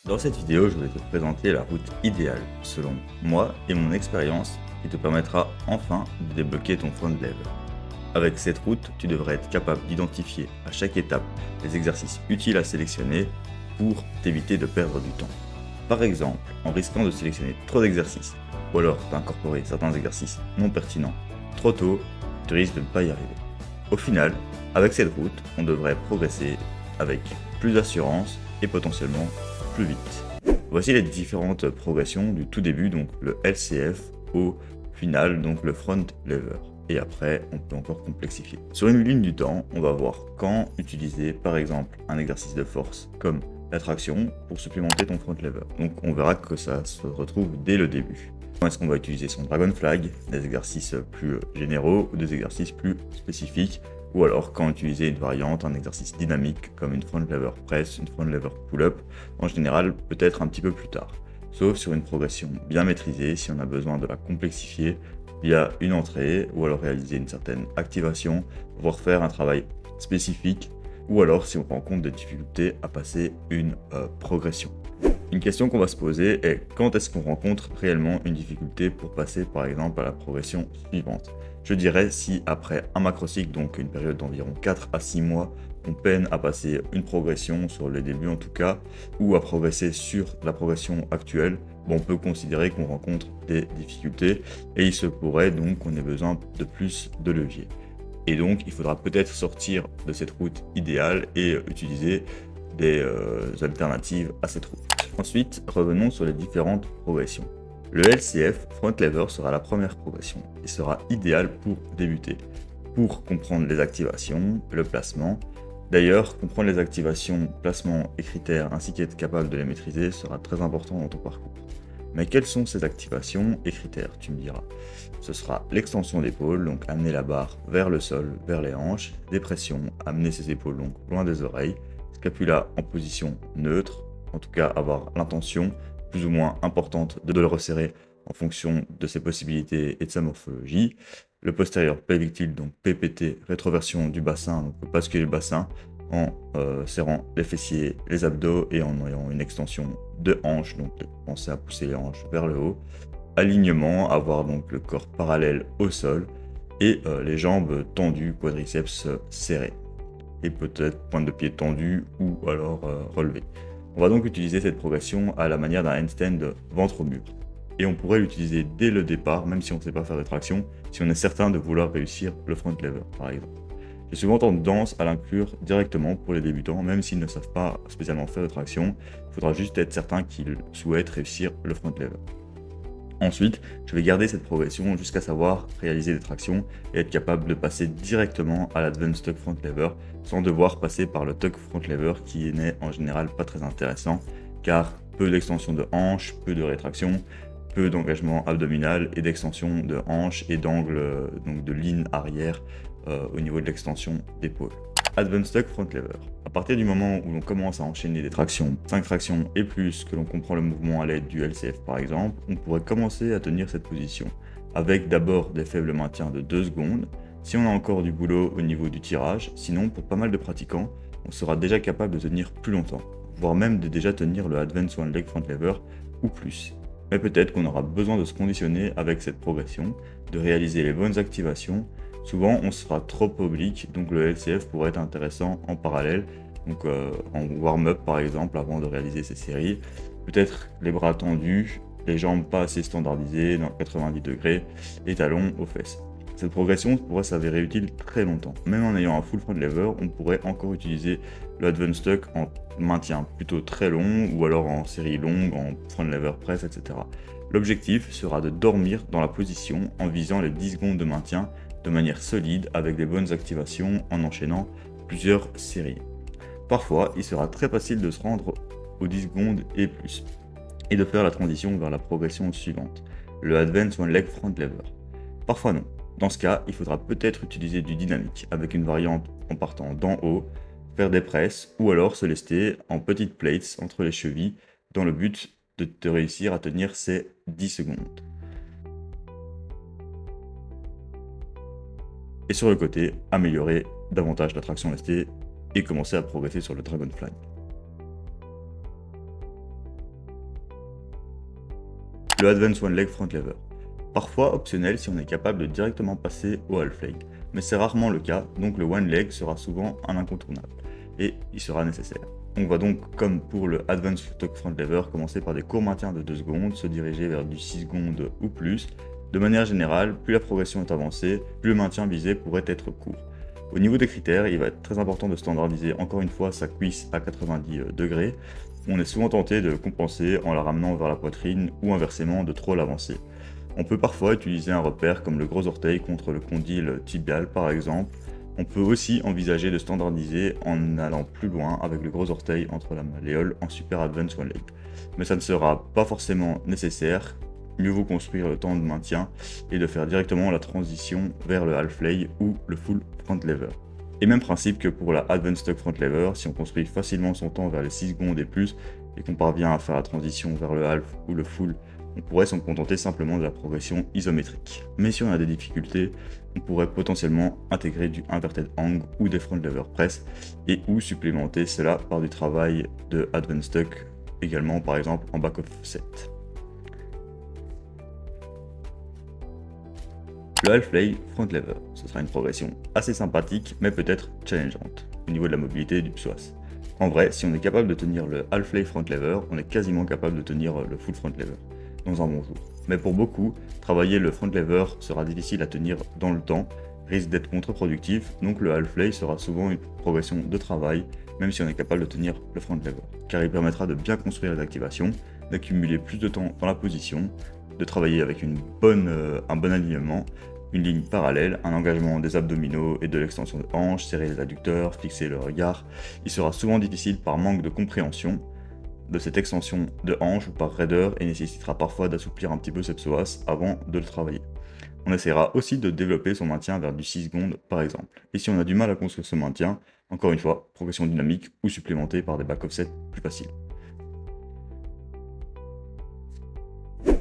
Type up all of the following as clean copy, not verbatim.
Dans cette vidéo, je vais te présenter la route idéale, selon moi et mon expérience, qui te permettra enfin de débloquer ton front lever. Avec cette route, tu devrais être capable d'identifier à chaque étape les exercices utiles à sélectionner pour t'éviter de perdre du temps. Par exemple, en risquant de sélectionner trop d'exercices, ou alors d'incorporer certains exercices non pertinents trop tôt, tu risques de ne pas y arriver. Au final, avec cette route, on devrait progresser avec plus d'assurance et potentiellement plus vite. Voici les différentes progressions du tout début, donc le LCF, au final, donc le front lever. Et après, on peut encore complexifier. Sur une ligne du temps, on va voir quand utiliser par exemple un exercice de force comme la traction pour supplémenter ton front lever. Donc on verra que ça se retrouve dès le début. Quand est-ce qu'on va utiliser son dragon flag, des exercices plus généraux ou des exercices plus spécifiques, ou alors quand utiliser une variante, un exercice dynamique comme une front lever press, une front lever pull-up, en général peut-être un petit peu plus tard. Sauf sur une progression bien maîtrisée si on a besoin de la complexifier via une entrée, ou alors réaliser une certaine activation, voire faire un travail spécifique, ou alors si on rencontre des difficultés à passer une progression. Une question qu'on va se poser est quand est-ce qu'on rencontre réellement une difficulté pour passer par exemple à la progression suivante. Je dirais si après un macrocycle, donc une période d'environ 4 à 6 mois, on peine à passer une progression sur le début en tout cas, ou à progresser sur la progression actuelle, on peut considérer qu'on rencontre des difficultés et il se pourrait donc qu'on ait besoin de plus de levier. Et donc il faudra peut-être sortir de cette route idéale et utiliser des alternatives à cette route. Ensuite, revenons sur les différentes progressions. Le LCF, Front Lever, sera la première progression et sera idéal pour débuter, pour comprendre les activations, le placement. D'ailleurs, comprendre les activations, placements et critères ainsi qu'être capable de les maîtriser sera très important dans ton parcours. Mais quelles sont ces activations et critères, tu me diras? Ce sera l'extension d'épaule, donc amener la barre vers le sol, vers les hanches, dépression, amener ses épaules donc loin des oreilles, scapula en position neutre, en tout cas avoir l'intention plus ou moins importante de le resserrer en fonction de ses possibilités et de sa morphologie. Le postérieur pelvic tilt, donc PPT, rétroversion du bassin, donc basculer le bassin en serrant les fessiers, les abdos et en ayant une extension de hanche, donc penser à pousser les hanches vers le haut. Alignement, avoir donc le corps parallèle au sol et les jambes tendues, quadriceps serrés. Et peut-être pointe de pied tendue ou alors relevée. On va donc utiliser cette progression à la manière d'un handstand ventre au mur. Et on pourrait l'utiliser dès le départ, même si on ne sait pas faire de traction, si on est certain de vouloir réussir le front lever par exemple. J'ai souvent tendance à l'inclure directement pour les débutants, même s'ils ne savent pas spécialement faire de traction, il faudra juste être certain qu'ils souhaitent réussir le front lever. Ensuite, je vais garder cette progression jusqu'à savoir réaliser des tractions et être capable de passer directement à l'Advanced Tuck Front Lever sans devoir passer par le Tuck Front Lever qui n'est en général pas très intéressant car peu d'extension de hanche, peu de rétraction, peu d'engagement abdominal et d'extension de hanche et d'angle donc de ligne arrière au niveau de l'extension d'épaule. Advanced Tuck Front Lever. À partir du moment où l'on commence à enchaîner des tractions, 5 tractions et plus, que l'on comprend le mouvement à l'aide du LCF par exemple, on pourrait commencer à tenir cette position, avec d'abord des faibles maintiens de 2 secondes, si on a encore du boulot au niveau du tirage, sinon pour pas mal de pratiquants, on sera déjà capable de tenir plus longtemps, voire même de déjà tenir le Advanced One Leg Front Lever ou plus. Mais peut-être qu'on aura besoin de se conditionner avec cette progression, de réaliser les bonnes activations. Souvent, on sera trop oblique, donc le LCF pourrait être intéressant en parallèle, donc en warm-up par exemple, avant de réaliser ces séries. Peut-être les bras tendus, les jambes pas assez standardisées, dans 90 degrés, les talons aux fesses. Cette progression pourrait s'avérer utile très longtemps. Même en ayant un full front lever, on pourrait encore utiliser le Advanced Tuck en maintien plutôt très long, ou alors en série longue, en front lever press, etc. L'objectif sera de dormir dans la position en visant les 10 secondes de maintien de manière solide avec des bonnes activations en enchaînant plusieurs séries. Parfois, il sera très facile de se rendre aux 10 secondes et plus, et de faire la transition vers la progression suivante, le Advanced One Leg Front Lever. Parfois non. Dans ce cas, il faudra peut-être utiliser du dynamique avec une variante en partant d'en haut, faire des presses, ou alors se lester en petites plates entre les chevilles dans le but de réussir à tenir ces 10 secondes. Et sur le côté, améliorer davantage la traction lestée et commencer à progresser sur le Dragon Fly. le Advanced One Leg Front Lever. Parfois optionnel si on est capable de directement passer au half leg, mais c'est rarement le cas, donc le One Leg sera souvent un incontournable, et il sera nécessaire. On va donc, comme pour le Advanced Stock Front Lever, commencer par des courts maintiens de 2 secondes, se diriger vers du 6 secondes ou plus. De manière générale, plus la progression est avancée, plus le maintien visé pourrait être court. Au niveau des critères, il va être très important de standardiser encore une fois sa cuisse à 90 degrés. On est souvent tenté de compenser en la ramenant vers la poitrine ou inversement de trop l'avancer. On peut parfois utiliser un repère comme le gros orteil contre le condyle tibial par exemple. On peut aussi envisager de standardiser en allant plus loin avec le gros orteil entre la malléole en Super Advanced One Leg. Mais ça ne sera pas forcément nécessaire, mieux vaut construire le temps de maintien et de faire directement la transition vers le half leg ou le full front lever. Et même principe que pour la Advanced Stock Front Lever, si on construit facilement son temps vers les 6 secondes et plus, et qu'on parvient à faire la transition vers le half ou le full, on pourrait s'en contenter simplement de la progression isométrique. Mais si on a des difficultés, on pourrait potentiellement intégrer du Inverted Hang ou des Front Lever Press, et ou supplémenter cela par du travail de Advanced Stock, également par exemple en back offset. Le half leg front lever, ce sera une progression assez sympathique mais peut-être challengeante au niveau de la mobilité du psoas. En vrai, si on est capable de tenir le half leg front lever, on est quasiment capable de tenir le full front lever dans un bon jour. Mais pour beaucoup, travailler le front lever sera difficile à tenir dans le temps, risque d'être contre-productif, donc le half leg sera souvent une progression de travail, même si on est capable de tenir le front lever, car il permettra de bien construire les activations, d'accumuler plus de temps dans la position, de travailler avec un bon alignement, une ligne parallèle, un engagement des abdominaux et de l'extension de hanches, serrer les adducteurs, fixer le regard. Il sera souvent difficile par manque de compréhension de cette extension de hanche ou par raideur et nécessitera parfois d'assouplir un petit peu ses psoas avant de le travailler. On essaiera aussi de développer son maintien vers du 6 secondes par exemple. Et si on a du mal à construire ce maintien, encore une fois, progression dynamique ou supplémentée par des back offsets plus faciles.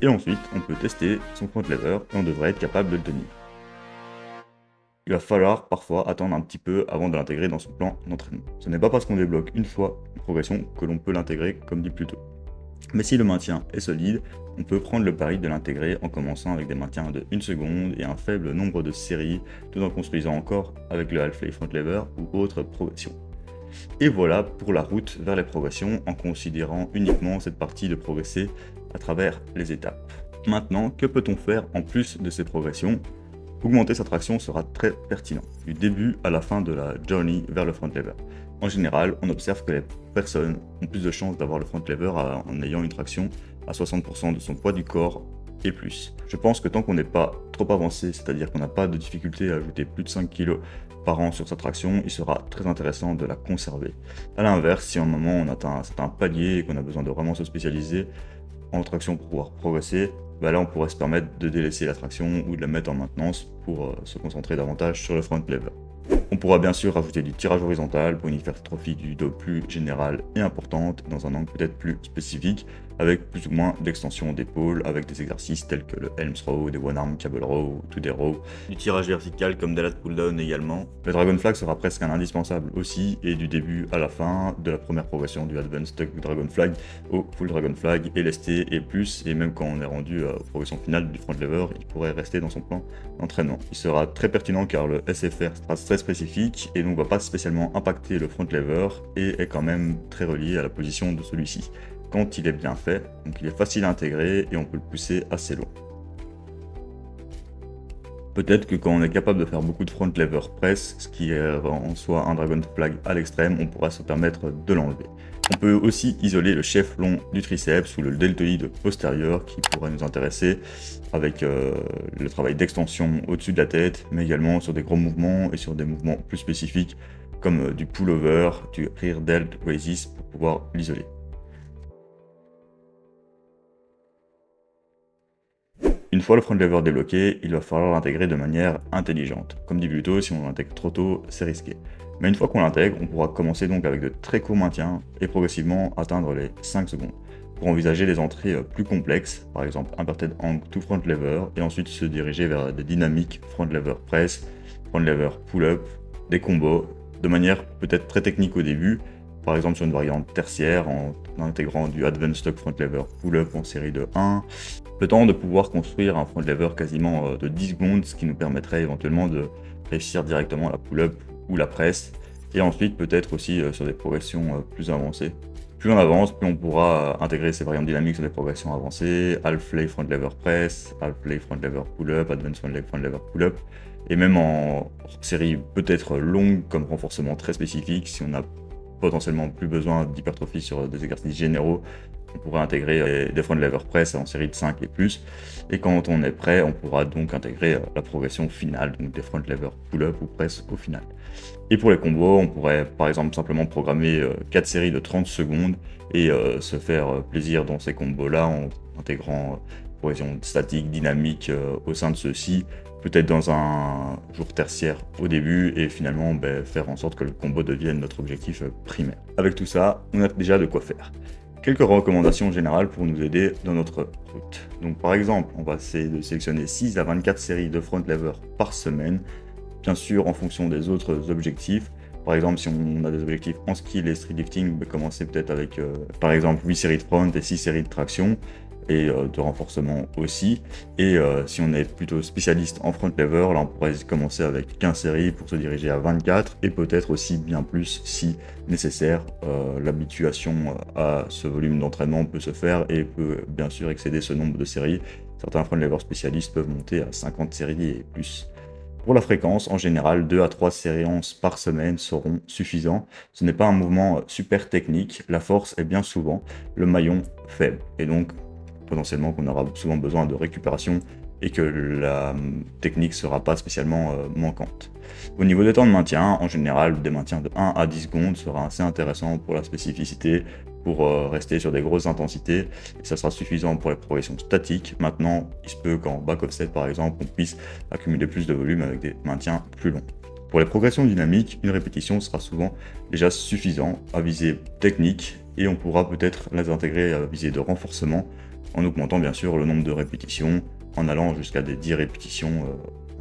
Et ensuite, on peut tester son front lever et on devrait être capable de le tenir. Il va falloir parfois attendre un petit peu avant de l'intégrer dans son plan d'entraînement. Ce n'est pas parce qu'on débloque une fois une progression que l'on peut l'intégrer comme dit plus tôt. Mais si le maintien est solide, on peut prendre le pari de l'intégrer en commençant avec des maintiens de 1 seconde et un faible nombre de séries, tout en construisant encore avec le half leg front lever ou autre progression. Et voilà pour la route vers les progressions en considérant uniquement cette partie de progresser à travers les étapes. Maintenant, que peut-on faire en plus de ces progressions? Augmenter sa traction sera très pertinent, du début à la fin de la journey vers le front lever. En général, on observe que les personnes ont plus de chances d'avoir le front lever en ayant une traction à 60% de son poids du corps et plus. Je pense que tant qu'on n'est pas trop avancé, c'est-à-dire qu'on n'a pas de difficulté à ajouter plus de 5 kg par an sur sa traction, il sera très intéressant de la conserver. A l'inverse, si à un moment on atteint un certain palier et qu'on a besoin de vraiment se spécialiser en traction pour pouvoir progresser, là on pourrait se permettre de délaisser la traction ou de la mettre en maintenance pour se concentrer davantage sur le front lever. On pourra bien sûr rajouter du tirage horizontal pour une hypertrophie du dos plus générale et importante dans un angle peut-être plus spécifique avec plus ou moins d'extension d'épaule avec des exercices tels que le Helms Row, des One Arm Cable Row, To The Row, du tirage vertical comme des lat pull down également. Le Dragon Flag sera presque un indispensable aussi et du début à la fin de la première progression du Advanced Stock Dragon Flag au Full Dragon Flag et LST et plus et même quand on est rendu aux progressions finales du front lever, il pourrait rester dans son plan d'entraînement. Il sera très pertinent car le SFR sera très spécifique et donc va pas spécialement impacter le front lever et est quand même très relié à la position de celui-ci. Quand il est bien fait, donc il est facile à intégrer et on peut le pousser assez loin. Peut-être que quand on est capable de faire beaucoup de front lever press, ce qui est en soi un Dragon Flag à l'extrême, on pourra se permettre de l'enlever. On peut aussi isoler le chef long du triceps ou le deltoïde postérieur qui pourrait nous intéresser avec le travail d'extension au-dessus de la tête, mais également sur des gros mouvements et sur des mouvements plus spécifiques comme du pullover, du rear delt raises pour pouvoir l'isoler. Une fois le front lever débloqué, il va falloir l'intégrer de manière intelligente. Comme dit plus tôt, si on l'intègre trop tôt, c'est risqué. Mais une fois qu'on l'intègre, on pourra commencer donc avec de très courts maintiens et progressivement atteindre les 5 secondes. Pour envisager des entrées plus complexes, par exemple Inverted Hang to Front Lever, et ensuite se diriger vers des dynamiques Front Lever Press, Front Lever Pull-Up, des combos, de manière peut-être très technique au début, par exemple sur une variante tertiaire en en intégrant du Advanced Stock Front Lever Pull-Up en série de 1, le temps de pouvoir construire un front lever quasiment de 10 secondes, ce qui nous permettrait éventuellement de réussir directement la pull-up ou la presse, et ensuite peut-être aussi sur des progressions plus avancées. Plus on avance, plus on pourra intégrer ces variantes dynamiques sur des progressions avancées, half lay front lever press, half lay front lever pull-up, advanced one leg front lever pull-up, et même en série peut-être longue comme renforcement très spécifique, si on n'a potentiellement plus besoin d'hypertrophie sur des exercices généraux, on pourrait intégrer des front lever press en série de 5 et plus. Et quand on est prêt, on pourra donc intégrer la progression finale, donc des front lever pull-up ou press au final. Et pour les combos, on pourrait par exemple simplement programmer 4 séries de 30 secondes et se faire plaisir dans ces combos-là en intégrant progression statique, dynamique au sein de ceux-ci, peut-être dans un jour tertiaire au début et finalement faire en sorte que le combo devienne notre objectif primaire. Avec tout ça, on a déjà de quoi faire. Quelques recommandations générales pour nous aider dans notre route. Donc par exemple, on va essayer de sélectionner 6 à 24 séries de front lever par semaine, bien sûr en fonction des autres objectifs. Par exemple, si on a des objectifs en skill et street lifting, commencer peut-être avec par exemple 8 séries de front et 6 séries de traction et de renforcement aussi. Et si on est plutôt spécialiste en front lever, là on pourrait commencer avec 15 séries pour se diriger à 24 et peut-être aussi bien plus si nécessaire. L'habituation à ce volume d'entraînement peut se faire et peut bien sûr excéder ce nombre de séries. Certains front lever spécialistes peuvent monter à 50 séries et plus. Pour la fréquence, en général, 2 à 3 séances par semaine seront suffisants. Ce n'est pas un mouvement super technique, la force est bien souvent le maillon faible. Et donc, potentiellement qu'on aura souvent besoin de récupération et que la technique ne sera pas spécialement manquante. Au niveau des temps de maintien, en général, des maintiens de 1 à 10 secondes sera assez intéressant pour la spécificité, pour rester sur des grosses intensités, et ça sera suffisant pour les progressions statiques. Maintenant, il se peut qu'en back offset par exemple, on puisse accumuler plus de volume avec des maintiens plus longs. Pour les progressions dynamiques, une répétition sera souvent déjà suffisant à visée technique, et on pourra peut-être les intégrer à visée de renforcement, en augmentant bien sûr le nombre de répétitions, en allant jusqu'à des 10 répétitions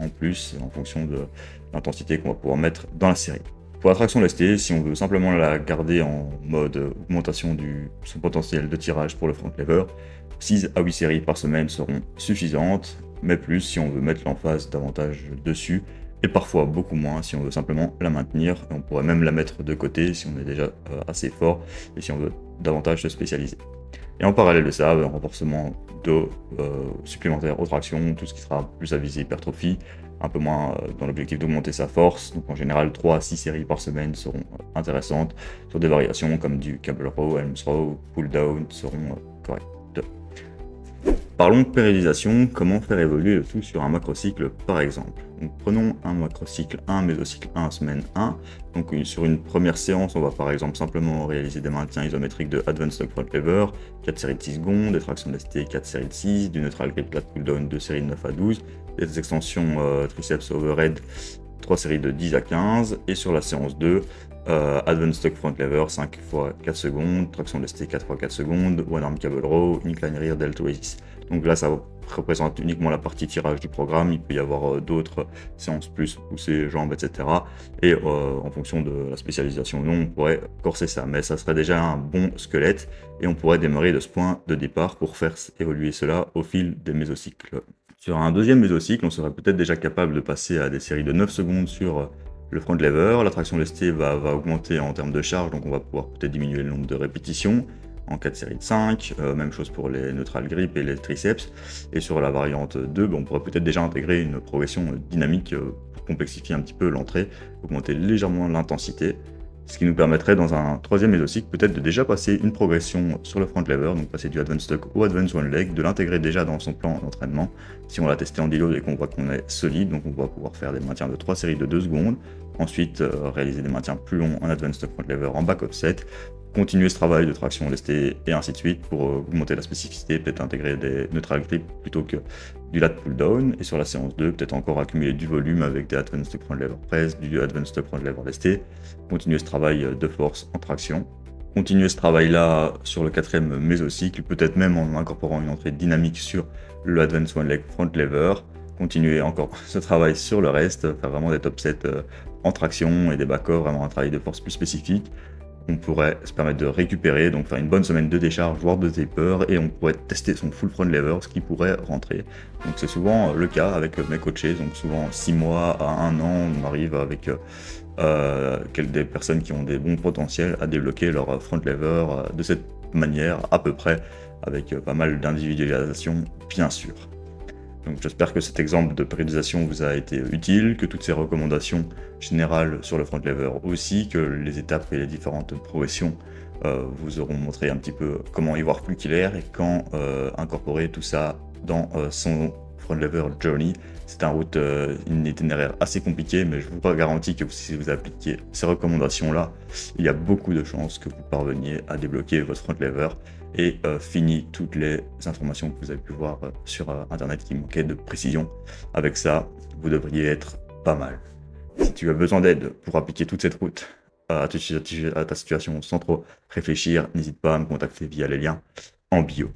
en plus, en fonction de l'intensité qu'on va pouvoir mettre dans la série. Pour la traction lestée, si on veut simplement la garder en mode augmentation de son potentiel de tirage pour le front lever, 6 à 8 séries par semaine seront suffisantes, mais plus si on veut mettre l'emphase davantage dessus, et parfois beaucoup moins si on veut simplement la maintenir, et on pourrait même la mettre de côté si on est déjà assez fort, et si on veut davantage se spécialiser. Et en parallèle de ça, un renforcement de supplémentaire aux tractions, tout ce qui sera plus à visée hypertrophie, un peu moins dans l'objectif d'augmenter sa force. Donc en général, 3 à 6 séries par semaine seront intéressantes, sur des variations comme du cable row, elms row, pull down seront correctes. Parlons périodisation, comment faire évoluer le tout sur un macrocycle par exemple. Donc prenons un macrocycle 1, mésocycle 1, semaine 1. Donc sur une première séance, on va par exemple simplement réaliser des maintiens isométriques de Advanced Stock Front Lever, 4 séries de 6 secondes, des tractions lestés 4 séries de 6, du neutral grip lat pull down 2 séries de 9 à 12, des extensions triceps overhead 3 séries de 10 à 15, et sur la séance 2, Advanced Stock Front Lever 5 x 4 secondes, traction lestée 4 x 4 secondes, one arm cable row, incline rear delta raises. Donc là, ça représente uniquement la partie tirage du programme. Il peut y avoir d'autres séances plus poussées, jambes, etc. Et en fonction de la spécialisation ou non, on pourrait corser ça. Mais ça serait déjà un bon squelette et on pourrait démarrer de ce point de départ pour faire évoluer cela au fil des mésocycles. Sur un deuxième mésocycle, on serait peut-être déjà capable de passer à des séries de 9 secondes sur le front lever. La traction lestée va augmenter en termes de charge, donc on va pouvoir peut-être diminuer le nombre de répétitions en 4 séries de 5, même chose pour les neutral grip et les triceps. Et sur la variante 2, on pourrait peut-être déjà intégrer une progression dynamique pour complexifier un petit peu l'entrée, augmenter légèrement l'intensité, ce qui nous permettrait dans un troisième mésocycle peut-être de déjà passer une progression sur le front lever, donc passer du advanced stock au advanced one leg, de l'intégrer déjà dans son plan d'entraînement. Si on l'a testé en deload et qu'on voit qu'on est solide, donc on va pouvoir faire des maintiens de 3 séries de 2 secondes, ensuite réaliser des maintiens plus longs en advanced stock front lever en back offset, continuer ce travail de traction lestée et ainsi de suite pour augmenter la spécificité, peut-être intégrer des neutral grip plutôt que du lat pull down, et sur la séance 2, peut-être encore accumuler du volume avec des advanced stock front lever press, du advanced stock front lever lesté, continuer ce travail de force en traction, continuer ce travail-là sur le quatrième mésocycle, peut-être même en incorporant une entrée dynamique sur le advanced one leg front lever, continuer encore ce travail sur le reste, faire vraiment des top sets en traction et des back-off, vraiment un travail de force plus spécifique. on pourrait se permettre de récupérer, donc faire une bonne semaine de décharge, voire de taper, et on pourrait tester son full front lever, ce qui pourrait rentrer. Donc c'est souvent le cas avec mes coachés, donc souvent 6 mois à 1 an, on arrive avec des personnes qui ont des bons potentiels à débloquer leur front lever de cette manière, à peu près, avec pas mal d'individualisation, bien sûr. Donc j'espère que cet exemple de périodisation vous a été utile, que toutes ces recommandations générales sur le front lever aussi, que les étapes et les différentes progressions vous auront montré un petit peu comment y voir plus clair et quand incorporer tout ça dans son front lever journey. C'est une itinéraire assez compliqué, mais je vous garantis que si vous appliquez ces recommandations-là, il y a beaucoup de chances que vous parveniez à débloquer votre front lever et fini toutes les informations que vous avez pu voir sur internet qui manquaient de précision. Avec ça, vous devriez être pas mal. Si tu as besoin d'aide pour appliquer toute cette route à ta situation sans trop réfléchir, n'hésite pas à me contacter via les liens en bio.